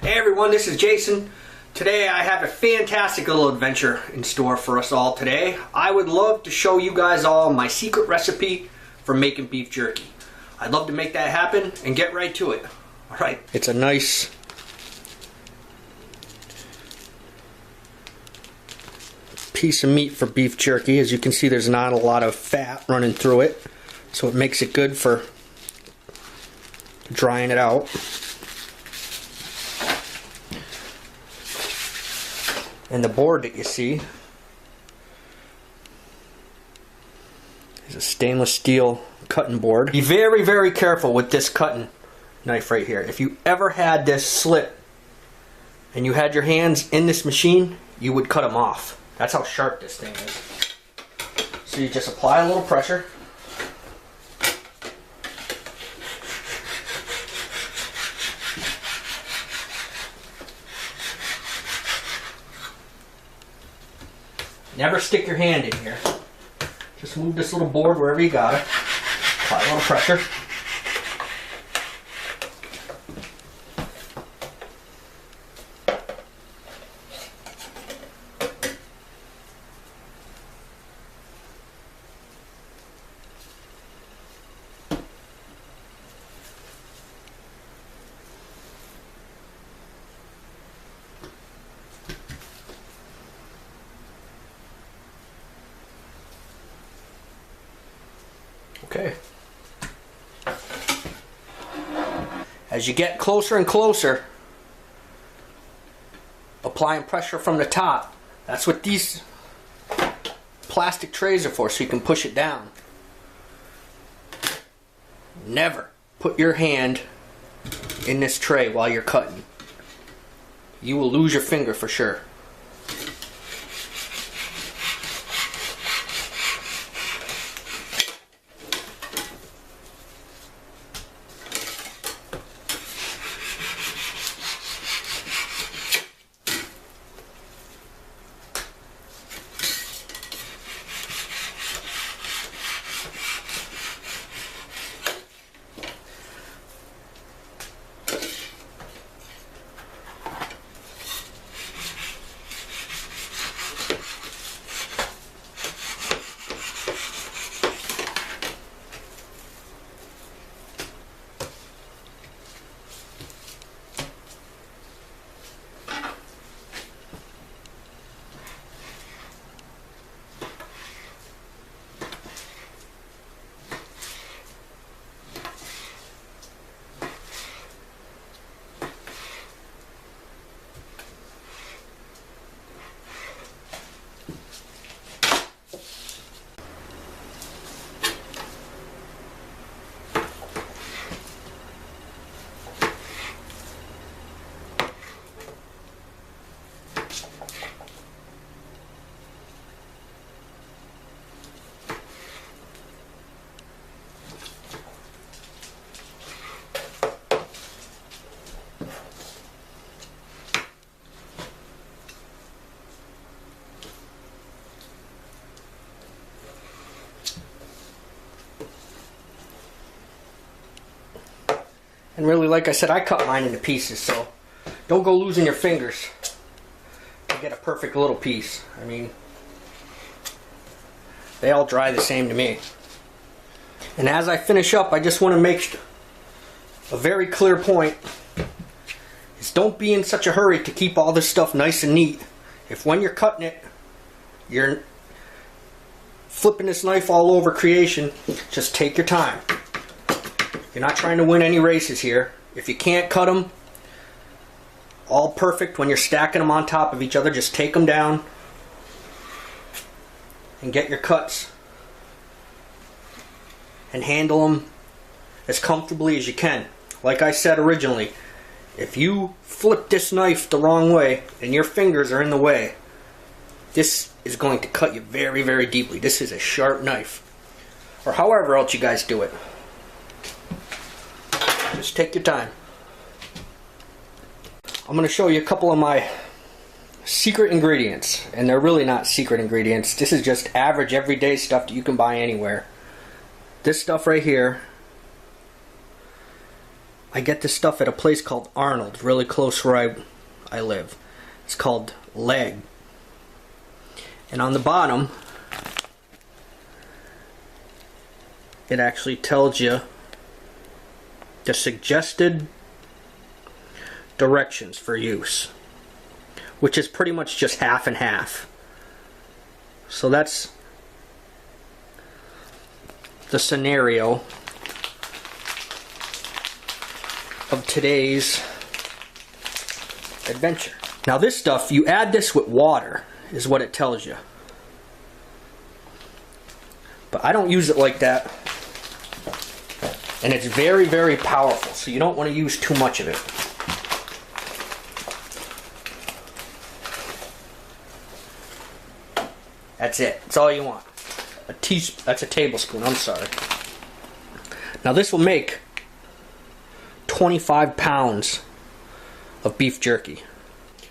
Hey everyone, this is Jason. Today I have a fantastic little adventure in store for us all today. I would love to show you guys all my secret recipe for making beef jerky. I'd love to make that happen and get right to it. Alright, it's a nice piece of meat for beef jerky. As you can see, there's not a lot of fat running through it, so it makes it good for drying it out. And the board that you see is a stainless steel cutting board. Be very, very careful with this cutting knife right here. If you ever had this slip and you had your hands in this machine, you would cut them off. That's how sharp this thing is. So you just apply a little pressure. Never stick your hand in here. Just move this little board wherever you got it. Apply a little pressure. Okay. As you get closer and closer, applying pressure from the top. That's what these plastic trays are for, so you can push it down. Never put your hand in this tray while you're cutting. You will lose your finger for sure. And really, like I said, I cut mine into pieces, so don't go losing your fingers to get a perfect little piece. I mean, they all dry the same to me. And as I finish up, I just want to make a very clear point, is don't be in such a hurry to keep all this stuff nice and neat. If when you're cutting it, you're flipping this knife all over creation, just take your time. You're not trying to win any races here. If you can't cut them all perfect when you're stacking them on top of each other, just take them down and get your cuts and handle them as comfortably as you can. Like I said originally, if you flip this knife the wrong way and your fingers are in the way, this is going to cut you very, very deeply. This is a sharp knife. Or however else you guys do it. Just take your time. I'm going to show you a couple of my secret ingredients, and they're really not secret ingredients. This is just average everyday stuff that you can buy anywhere. This stuff right here, I get this stuff at a place called Arnold, really close where I live. It's called Leg. And on the bottom, it actually tells you the suggested directions for use, which is pretty much just half and half. So that's the scenario of today's adventure. Now this stuff, you add this with water, is what it tells you. But I don't use it like that. And it's very, very powerful, so you don't want to use too much of it. That's it. That's all you want. That's a tablespoon, I'm sorry. Now this will make 25 pounds of beef jerky.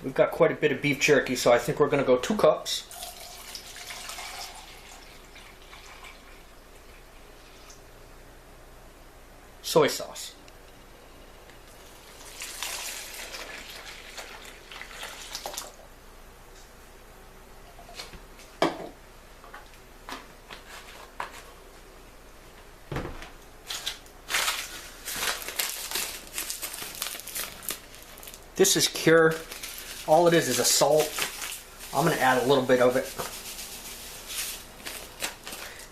We've got quite a bit of beef jerky, so I think we're going to go 2 cups. Soy sauce. This is Cure. All it is a salt. I'm going to add a little bit of it.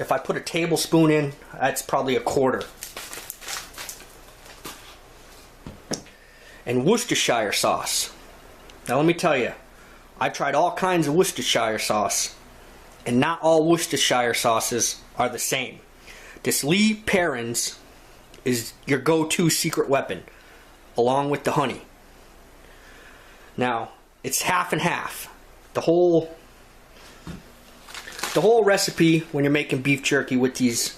If I put a tablespoon in, that's probably a quarter. And Worcestershire sauce. Now let me tell you, I've tried all kinds of Worcestershire sauce, and not all Worcestershire sauces are the same. This Lee Perrins is your go-to secret weapon, along with the honey. Now, it's half and half. The whole recipe when you're making beef jerky with these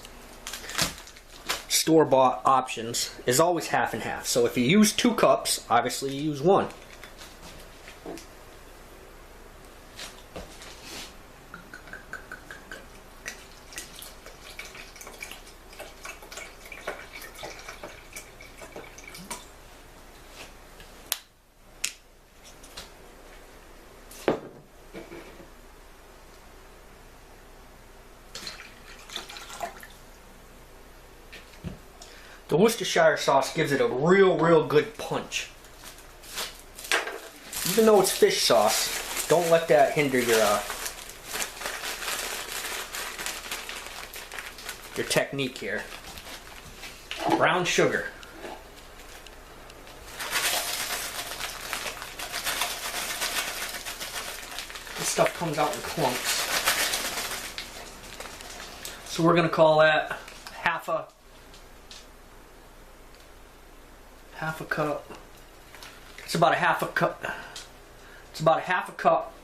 store-bought options is always half and half. So if you use 2 cups, obviously you use 1. The Worcestershire sauce gives it a real good punch. Even though it's fish sauce, don't let that hinder your technique here. Brown sugar. This stuff comes out in clumps. So we're going to call that half a cup. It's about a half a cup. It's about a half a cup.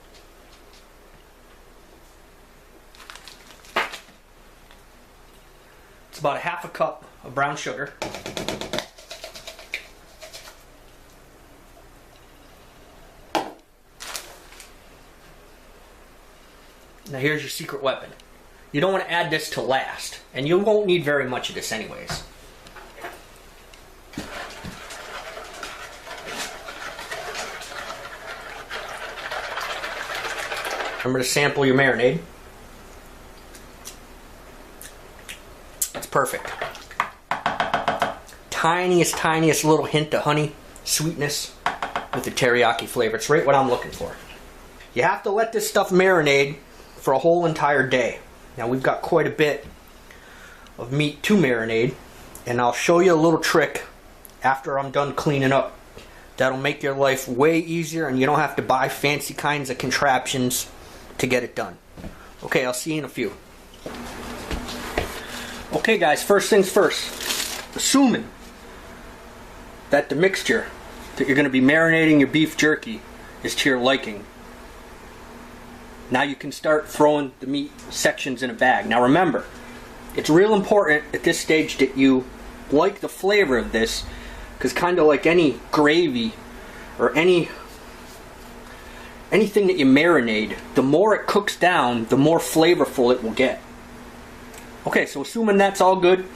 It's about a half a cup of brown sugar. Now here's your secret weapon. You don't want to add this to last, and you won't need very much of this anyways. Remember to sample your marinade. That's perfect. Tiniest little hint of honey, sweetness with the teriyaki flavor. It's right what I'm looking for. You have to let this stuff marinate for a whole entire day. Now we've got quite a bit of meat to marinate, and I'll show you a little trick after I'm done cleaning up. That'll make your life way easier, and you don't have to buy fancy kinds of contraptions to get it done. Okay, I'll see you in a few. Okay guys, first things first. Assuming that the mixture that you're going to be marinating your beef jerky is to your liking, now you can start throwing the meat sections in a bag. Now remember, it's real important at this stage that you like the flavor of this, because kind of like any gravy or anything that you marinate, the more it cooks down, the more flavorful it will get. Okay, so assuming that's all good,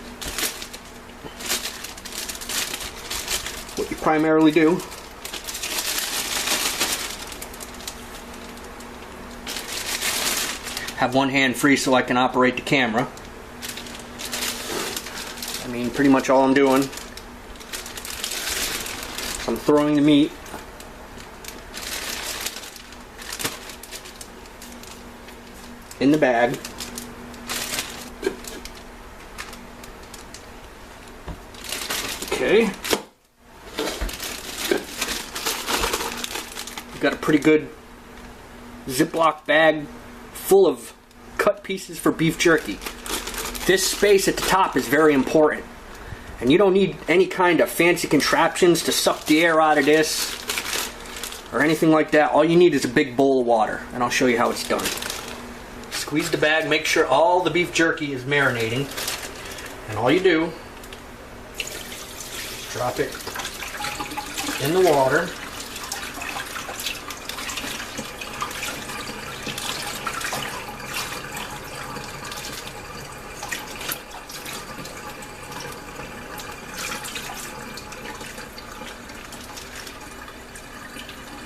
primarily do. Have one hand free so I can operate the camera. I mean, pretty much all I'm doing is I'm throwing the meat in the bag. Okay. We've got a pretty good Ziploc bag full of cut pieces for beef jerky. This space at the top is very important. And you don't need any kind of fancy contraptions to suck the air out of this or anything like that. All you need is a big bowl of water, and I'll show you how it's done. Squeeze the bag, make sure all the beef jerky is marinating, and all you do is drop it in the water.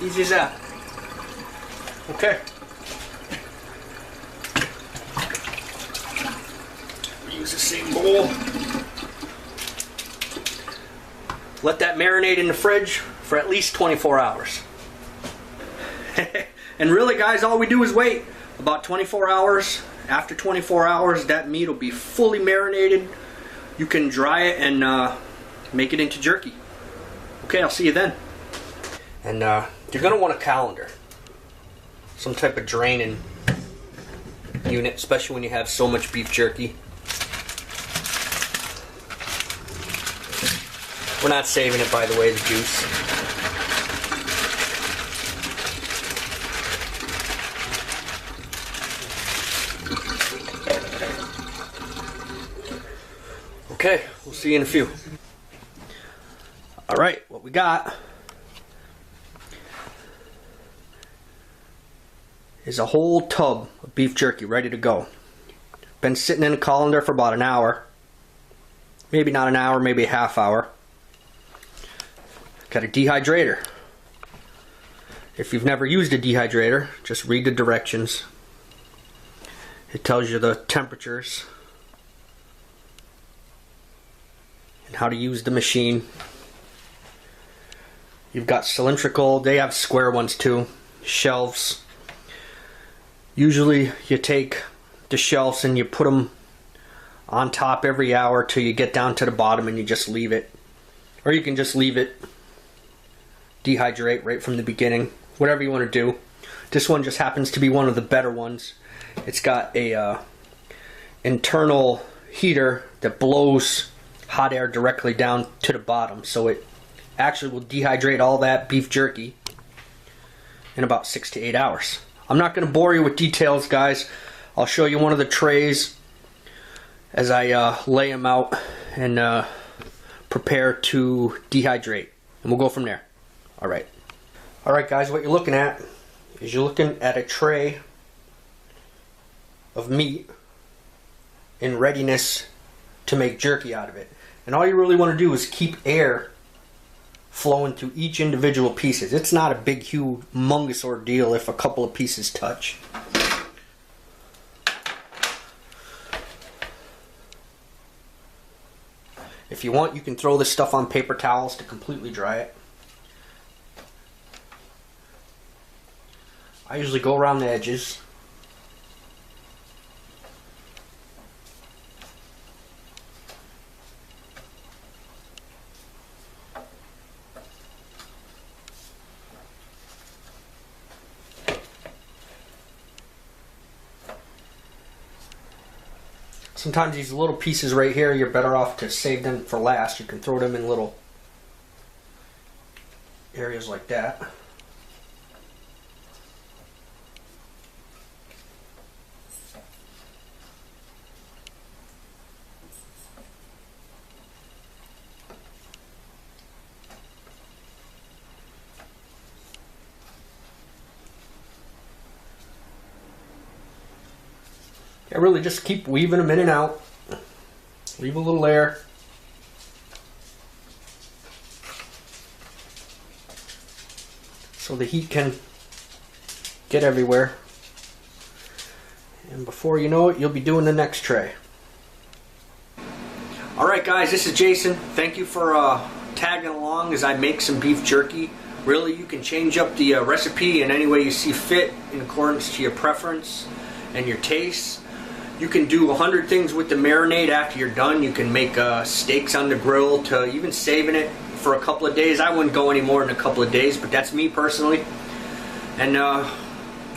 Easy as that. Okay. Use the same bowl. Let that marinate in the fridge for at least 24 hours. And really, guys, all we do is wait about 24 hours. After 24 hours, that meat will be fully marinated. You can dry it and make it into jerky. Okay, I'll see you then. And you're going to want a colander. Some type of draining unit, especially when you have so much beef jerky. We're not saving it, by the way, the juice. Okay, we'll see you in a few. Alright, what we got is a whole tub of beef jerky ready to go. Been sitting in a colander for about an hour. Maybe not an hour, maybe a half hour. Got a dehydrator. If you've never used a dehydrator, just read the directions. It tells you the temperatures and how to use the machine. You've got cylindrical, they have square ones too, shelves. Usually you take the shelves and you put them on top every hour till you get down to the bottom and you just leave it. Or you can just leave it dehydrate right from the beginning. Whatever you want to do. This one just happens to be one of the better ones. It's got a internal heater that blows hot air directly down to the bottom. So it actually will dehydrate all that beef jerky in about 6 to 8 hours. I'm not going to bore you with details, guys. I'll show you one of the trays as I lay them out and prepare to dehydrate. And we'll go from there. Alright. Alright, guys, what you're looking at is you're looking at a tray of meat in readiness to make jerky out of it. And all you really want to do is keep air flowing through each individual pieces. It's not a big, humongous ordeal if a couple of pieces touch. If you want, you can throw this stuff on paper towels to completely dry it. I usually go around the edges. Sometimes these little pieces right here, you're better off to save them for last. You can throw them in little areas like that. I really just keep weaving them in and out. Leave a little air. so the heat can get everywhere. And before you know it, you'll be doing the next tray. Alright guys, this is Jason. Thank you for tagging along as I make some beef jerky. Really, you can change up the recipe in any way you see fit in accordance to your preference and your taste. You can do 100 things with the marinade after you're done. You can make steaks on the grill to even saving it for a couple of days. I wouldn't go any more than a couple of days, but that's me personally. And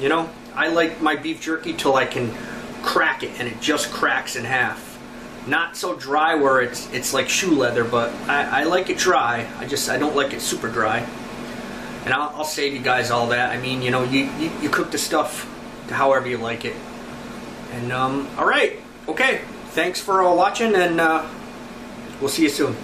you know, I like my beef jerky till I can crack it and it just cracks in half. Not so dry where it's like shoe leather, but I like it dry. I don't like it super dry. And I'll save you guys all that. I mean, you know, you cook the stuff to however you like it. And alright, okay. Thanks for watching, and we'll see you soon.